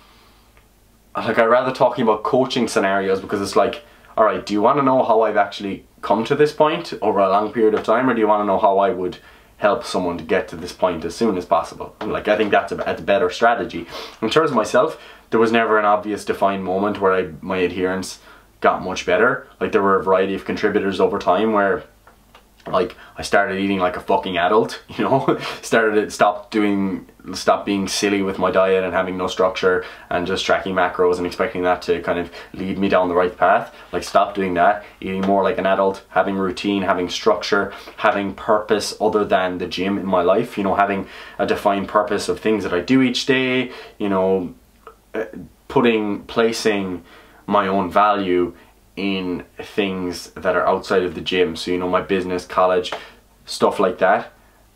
like, I'd rather talking about coaching scenarios, because it's like, alright, do you want to know how I've actually come to this point over a long period of time, or do you want to know how I would help someone to get to this point as soon as possible? Like, I think that's a better strategy. In terms of myself, there was never an obvious defined moment where my adherence got much better. Like, there were a variety of contributors over time where, like, I started eating like a fucking adult, you know, stopped being silly with my diet and having no structure and just tracking macros and expecting that to kind of lead me down the right path. Like, stop doing that, eating more like an adult, having routine, having structure, having purpose other than the gym in my life, you know, having a defined purpose of things that I do each day, you know, placing my own value in things that are outside of the gym. So, you know, my business, college, stuff like that.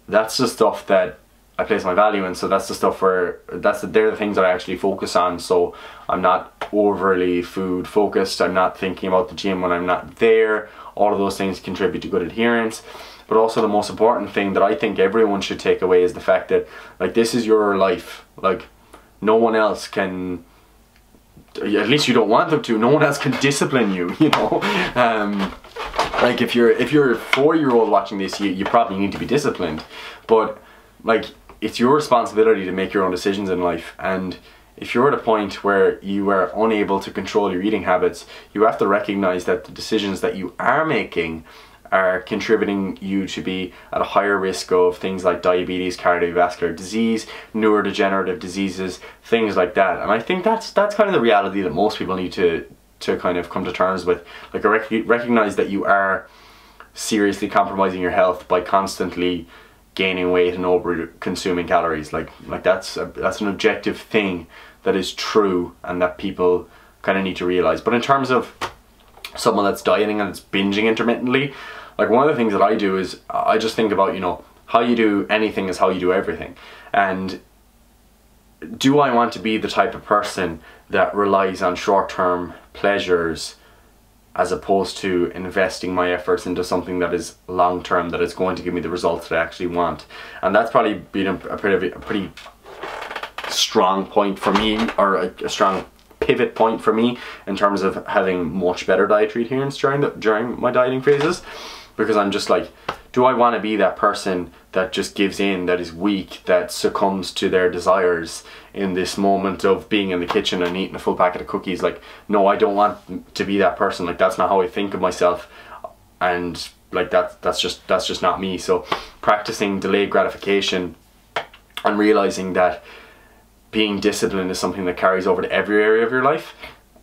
That's the stuff that I place my value in. So that's the stuff where they're the things that I actually focus on. So I'm not overly food focused. I'm not thinking about the gym when I'm not there. All of those things contribute to good adherence. But also the most important thing that I think everyone should take away is the fact that, like, this is your life. Like, no one else can, at least you don't want them to, no one else can discipline you, you know. Like, if you're a 4-year-old watching this, you probably need to be disciplined, but, like, it's your responsibility to make your own decisions in life. And if you're at a point where you are unable to control your eating habits, you have to recognize that the decisions that you are making are contributing you to be at a higher risk of things like diabetes, cardiovascular disease, neurodegenerative diseases, things like that. And I think that's kind of the reality that most people need to kind of come to terms with. Like, recognize that you are seriously compromising your health by constantly gaining weight and over consuming calories. Like that's an objective thing that is true and that people kind of need to realize. But in terms of someone that's dieting and that's binging intermittently, like, one of the things that I do is I just think about, you know, how you do anything is how you do everything. And do I want to be the type of person that relies on short-term pleasures as opposed to investing my efforts into something that is long-term, that is going to give me the results that I actually want? And that's probably been a pretty strong point for me, or a strong pivot point for me in terms of having much better dietary adherence during my dieting phases, because I'm just like, do I want to be that person that just gives in, that is weak, that succumbs to their desires in this moment of being in the kitchen and eating a full packet of cookies? Like, no, I don't want to be that person. Like, that's not how I think of myself, and like that's just not me. So practicing delayed gratification and realizing that being disciplined is something that carries over to every area of your life,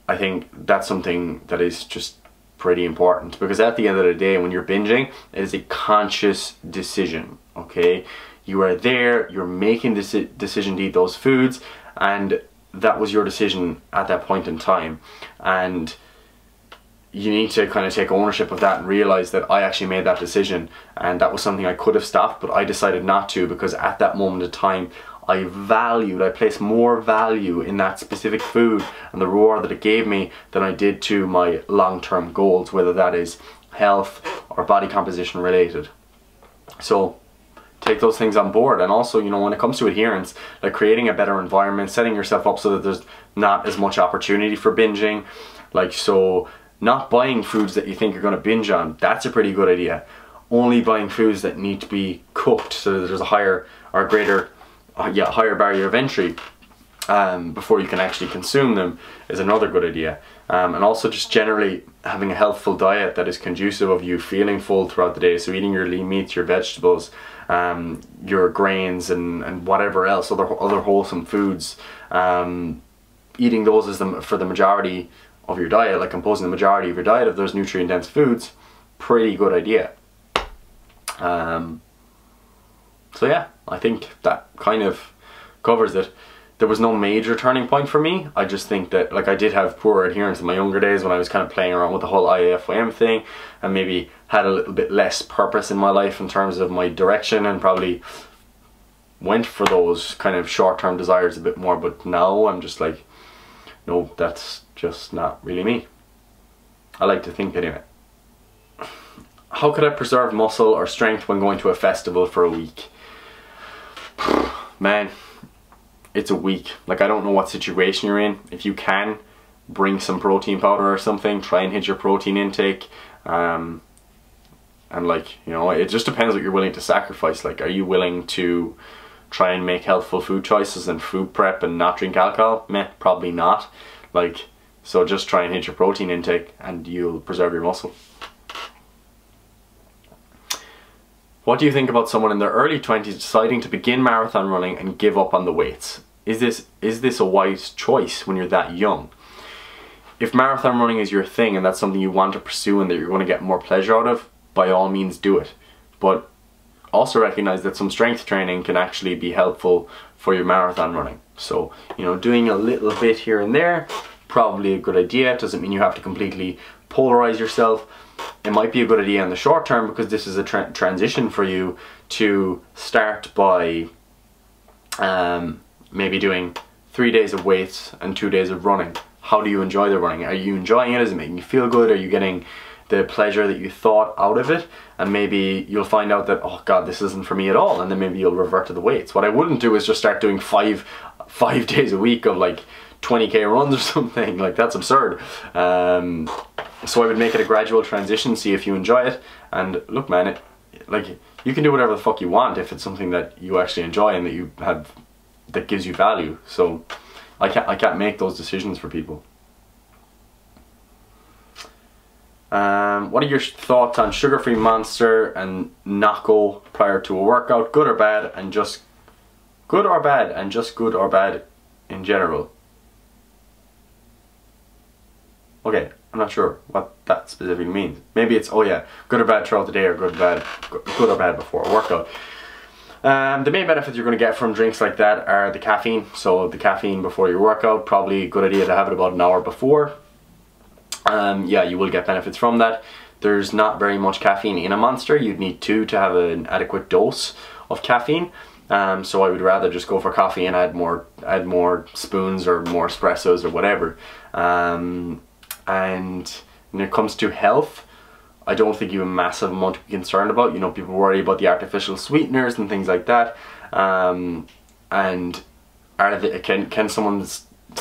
I think that's something that is just pretty important, because at the end of the day, when you're binging, it is a conscious decision, okay? You are there, you're making this decision to eat those foods, and that was your decision at that point in time, and you need to kind of take ownership of that and realize that I actually made that decision, and that was something I could have stopped, but I decided not to, because at that moment of time I placed more value in that specific food and the reward that it gave me than I did to my long-term goals, whether that is health or body composition related. So take those things on board. And also, you know, when it comes to adherence, like creating a better environment, setting yourself up so that there's not as much opportunity for binging, like, so not buying foods that you think you're going to binge on, that's a pretty good idea. Only buying foods that need to be cooked so that there's a higher or greater higher barrier of entry before you can actually consume them is another good idea. And also just generally having a healthful diet that is conducive of you feeling full throughout the day. So eating your lean meats, your vegetables, your grains, and whatever else, other wholesome foods. Eating those as for the majority of your diet, like composing the majority of your diet of those nutrient dense foods, pretty good idea. So yeah, I think that kind of covers it. There was no major turning point for me. I just think that, like, I did have poor adherence in my younger days when I was kind of playing around with the whole IFYM thing, and maybe had a little bit less purpose in my life in terms of my direction, and probably went for those kind of short-term desires a bit more. But now I'm just like, no, that's just not really me. I like to think anyway. How could I preserve muscle or strength when going to a festival for a week? Man, it's a week. Like, I don't know what situation you're in. If you can, bring some protein powder or something. Try and hit your protein intake. And like, you know, it just depends what you're willing to sacrifice. Like, are you willing to try and make healthful food choices and food prep and not drink alcohol? Meh, probably not. Like, so just try and hit your protein intake and you'll preserve your muscle. What do you think about someone in their early 20s deciding to begin marathon running and give up on the weights? Is this a wise choice when you're that young? If marathon running is your thing and that's something you want to pursue and that you're going to get more pleasure out of, by all means do it. But also recognize that some strength training can actually be helpful for your marathon running. So, you know, doing a little bit here and there, probably a good idea. It doesn't mean you have to completely polarize yourself. It might be a good idea in the short term, because this is a transition for you to start by maybe doing 3 days of weights and 2 days of running. How do you enjoy the running? Are you enjoying it? Is it making you feel good? Are you getting the pleasure that you thought out of it? And maybe you'll find out that, oh god, this isn't for me at all, and then maybe you'll revert to the weights. What I wouldn't do is just start doing five days a week of like 20k runs or something. Like, that's absurd. So I would make it a gradual transition, see if you enjoy it, and look, man, like, you can do whatever the fuck you want if it's something that you actually enjoy and that you have, that gives you value. So I can't make those decisions for people. What are your thoughts on sugar-free Monster and Nocco prior to a workout? Good or bad, and just good or bad, and just good or bad in general? Okay, I'm not sure what that specifically means. Maybe it's, oh yeah, good or bad throughout the day, or good or bad before a workout. The main benefits you're going to get from drinks like that are the caffeine. So the caffeine before your workout, probably a good idea to have it about an hour before. Yeah, you will get benefits from that. There's not very much caffeine in a Monster. You'd need 2 to have an adequate dose of caffeine. So I would rather just go for coffee and add more spoons or more espressos or whatever. And when it comes to health, I don't think you have a massive amount to be concerned about. You know, people worry about the artificial sweeteners and things like that. And can someone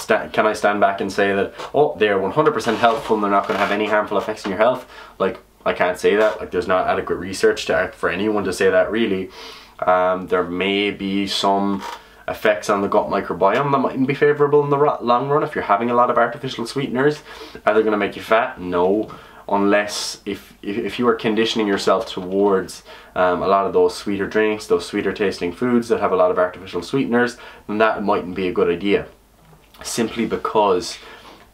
can I stand back and say that, oh, they're 100% healthful and they're not going to have any harmful effects on your health? Like, I can't say that. Like, there's not adequate research for anyone to say that, really. There may be some effects on the gut microbiome that mightn't be favorable in the long run if you're having a lot of artificial sweeteners. Are they going to make you fat? No, unless if you are conditioning yourself towards a lot of those sweeter drinks, those sweeter tasting foods that have a lot of artificial sweeteners, then that mightn't be a good idea, simply because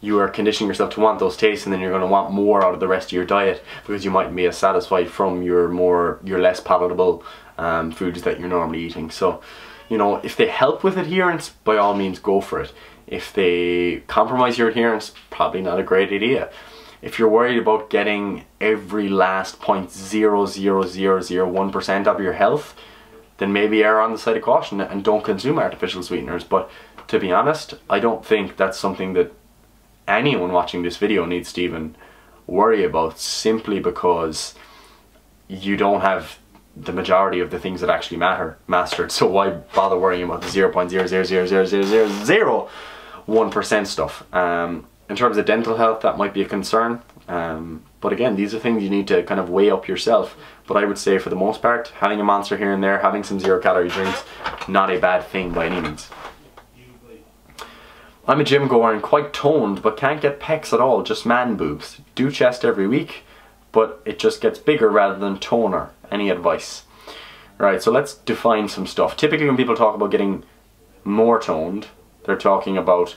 you are conditioning yourself to want those tastes, and then you're going to want more out of the rest of your diet because you mightn't be as satisfied from your less palatable foods that you're normally eating. So, you know, if they help with adherence, by all means go for it. If they compromise your adherence, probably not a great idea. If you're worried about getting every last 0.00001% of your health, then maybe err on the side of caution and don't consume artificial sweeteners. But to be honest, I don't think that's something that anyone watching this video needs to even worry about, simply because you don't have the majority of the things that actually matter mastered. So why bother worrying about the 0.0000001% stuff? In terms of dental health, that might be a concern. But again, these are things you need to kind of weigh up yourself. But I would say, for the most part, having a Monster here and there, having some 0-calorie drinks, not a bad thing by any means. I'm a gym goer and quite toned, but can't get pecs at all, just man boobs. Do chest every week, but it just gets bigger rather than toner. Any advice? Right, so let's define some stuff. Typically when people talk about getting more toned, they're talking about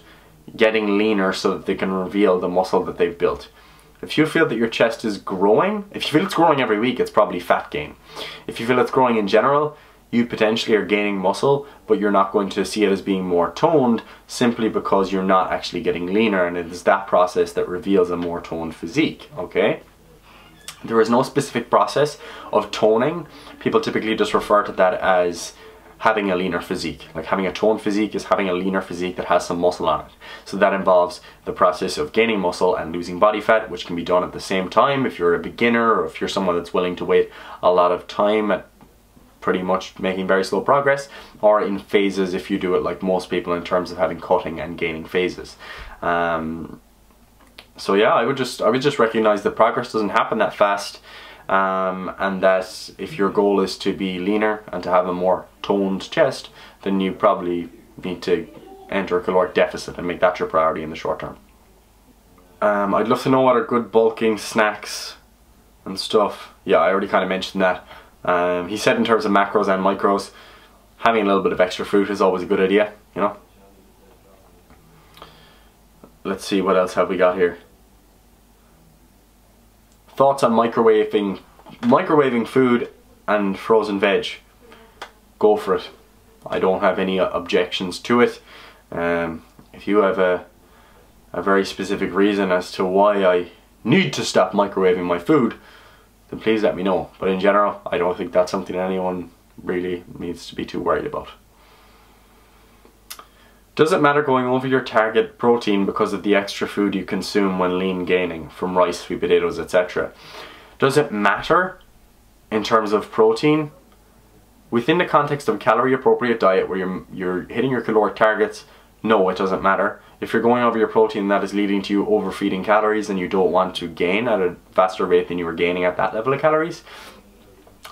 getting leaner so that they can reveal the muscle that they've built. If you feel that your chest is growing, if you feel it's growing every week, it's probably fat gain. If you feel it's growing in general, you potentially are gaining muscle, but you're not going to see it as being more toned, simply because you're not actually getting leaner, and it is that process that reveals a more toned physique, okay? There is no specific process of toning. People typically just refer to that as having a leaner physique. Like, having a toned physique is having a leaner physique that has some muscle on it. So that involves the process of gaining muscle and losing body fat, which can be done at the same time if you're a beginner, or if you're someone that's willing to wait a lot of time at pretty much making very slow progress, or in phases if you do it like most people, in terms of having cutting and gaining phases. So yeah, I would just recognize that progress doesn't happen that fast, and that if your goal is to be leaner and to have a more toned chest, then you probably need to enter a caloric deficit and make that your priority in the short term. I'd love to know what are good bulking snacks and stuff. Yeah, I already kind of mentioned that. He said in terms of macros and micros, having a little bit of extra fruit is always a good idea, you know. Let's see, what else have we got here? Thoughts on microwaving food and frozen veg? Go for it. I don't have any objections to it. If you have a very specific reason as to why I need to stop microwaving my food, then please let me know. But in general, I don't think that's something anyone really needs to be too worried about. Does it matter going over your target protein because of the extra food you consume when lean gaining, from rice, sweet potatoes, etc.? Does it matter in terms of protein? Within the context of a calorie appropriate diet where you're hitting your caloric targets, no, it doesn't matter. If you're going over your protein, that is leading to you overfeeding calories and you don't want to gain at a faster rate than you were gaining at that level of calories,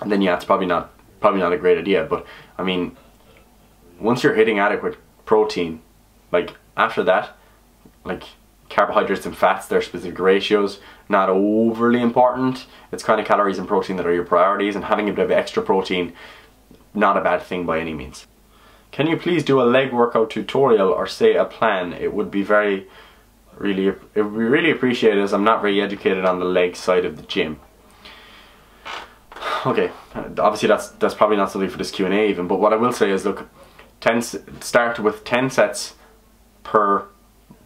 then yeah, it's probably not a great idea. But I mean, once you're hitting adequate protein, like after that, like carbohydrates and fats, their specific ratios, not overly important. It's kind of calories and protein that are your priorities, and having a bit of extra protein, not a bad thing by any means. Can you please do a leg workout tutorial or say a plan? It would be really appreciated, as I'm not very educated on the leg side of the gym. Okay, obviously that's probably not something for this Q&A even, but what I will say is, look, start with 10 sets per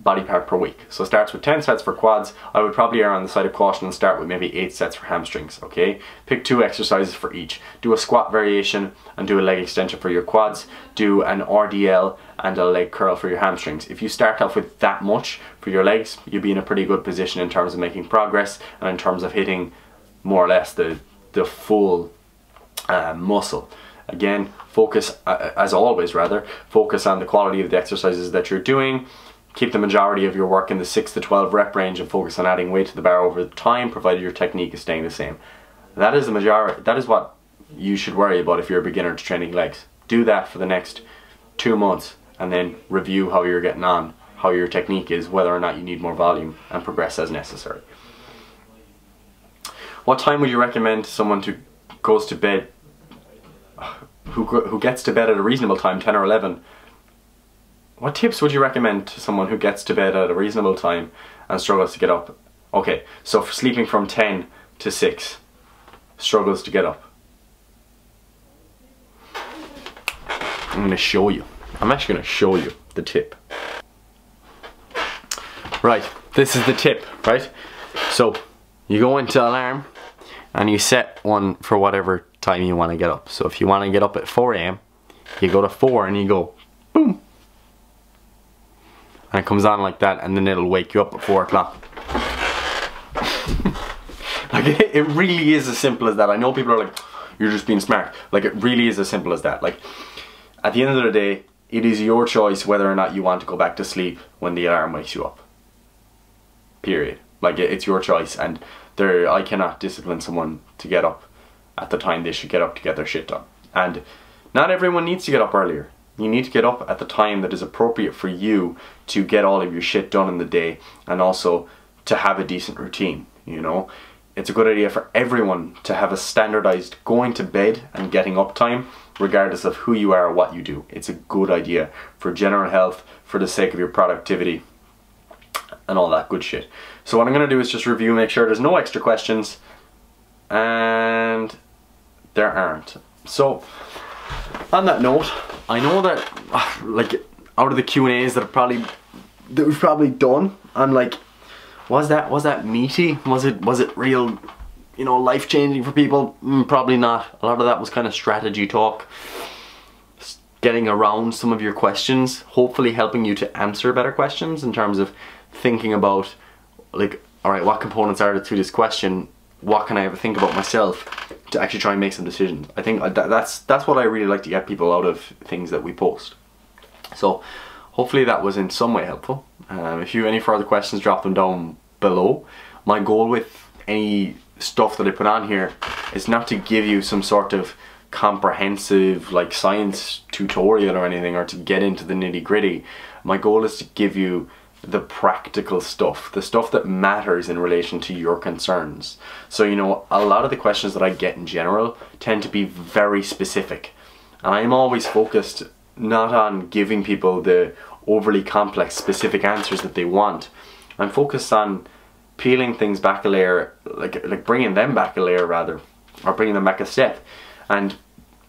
body part per week. So starts with 10 sets for quads. I would probably err on the side of caution and start with maybe 8 sets for hamstrings, okay? Pick 2 exercises for each. Do a squat variation and do a leg extension for your quads. Do an RDL and a leg curl for your hamstrings. If you start off with that much for your legs, you'll be in a pretty good position in terms of making progress and in terms of hitting more or less the full muscle. Again, focus, as always rather, focus on the quality of the exercises that you're doing. Keep the majority of your work in the 6 to 12 rep range and focus on adding weight to the bar over time, provided your technique is staying the same. That is the majority. That is what you should worry about if you're a beginner to training legs. Do that for the next 2 months and then review how you're getting on, how your technique is, whether or not you need more volume, and progress as necessary. What time would you recommend to someone who goes to bed, who gets to bed at a reasonable time, 10 or 11? What tips would you recommend to someone who gets to bed at a reasonable time and struggles to get up? Okay, so for sleeping from 10 to 6, struggles to get up. I'm going to show you. I'm actually going to show you the tip. Right, this is the tip, right? So you go into alarm and you set one for whatever time you want to get up. So if you want to get up at 4 AM, you go to 4 and you go boom. And it comes on like that, and then it'll wake you up at 4 o'clock. Like, it really is as simple as that. I know people are like, you're just being smart. Like, it really is as simple as that. Like, at the end of the day, it is your choice whether or not you want to go back to sleep when the alarm wakes you up. Period. Like, it's your choice, and I cannot discipline someone to get up at the time they should get up to get their shit done. And not everyone needs to get up earlier. You need to get up at the time that is appropriate for you to get all of your shit done in the day, and also to have a decent routine, you know. It's a good idea for everyone to have a standardized going to bed and getting up time, regardless of who you are or what you do. It's a good idea for general health, for the sake of your productivity, and all that good shit. So what I'm going to do is just review, make sure there's no extra questions, and there aren't. So on that note, I know that like out of the Q&As that we've probably done, I'm like, was that meaty? Was it real, you know, life-changing for people? Probably not. A lot of that was kind of strategy talk, getting around some of your questions, hopefully helping you to answer better questions in terms of thinking about, like, alright, what components are there to this question? What can I ever think about myself to actually try and make some decisions? I think that's what I really like to get people out of things that we post. So hopefully that was in some way helpful. If you have any further questions, drop them down below. My goal with any stuff that I put on here is not to give you some sort of comprehensive like science tutorial or anything, or to get into the nitty-gritty. My goal is to give you the practical stuff, the stuff that matters in relation to your concerns. So, you know, a lot of the questions that I get in general tend to be very specific, and I'm always focused not on giving people the overly complex specific answers that they want. I'm focused on peeling things back a layer, like bringing them back a layer rather, or bringing them back a step, and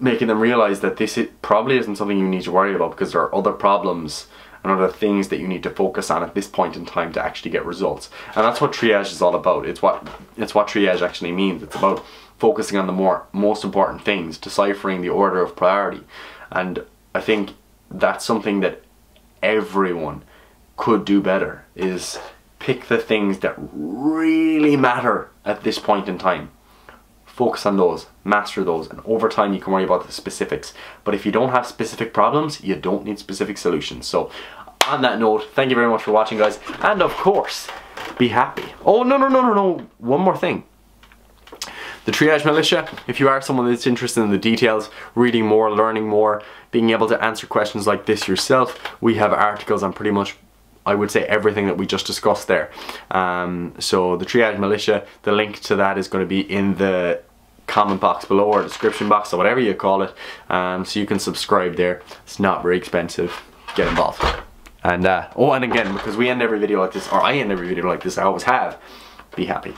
making them realize that probably isn't something you need to worry about, because there are other problems and other things that you need to focus on at this point in time to actually get results. And that's what triage is all about. It's what triage actually means. It's about focusing on the most important things, deciphering the order of priority. And I think that's something that everyone could do better, is pick the things that really matter at this point in time. Focus on those, master those, and over time you can worry about the specifics. But if you don't have specific problems, you don't need specific solutions. So on that note, thank you very much for watching, guys, and of course, be happy. Oh, no, one more thing. The Triage Militia, if you are someone that's interested in the details, reading more, learning more, being able to answer questions like this yourself, we have articles on pretty much, I would say, everything that we just discussed there. So the Triage Militia, the link to that is going to be in the comment box below, or description box, or whatever you call it. So you can subscribe there. It's not very expensive. Get involved. And oh, and again, because we end every video like this, or I end every video like this, I always have, be happy.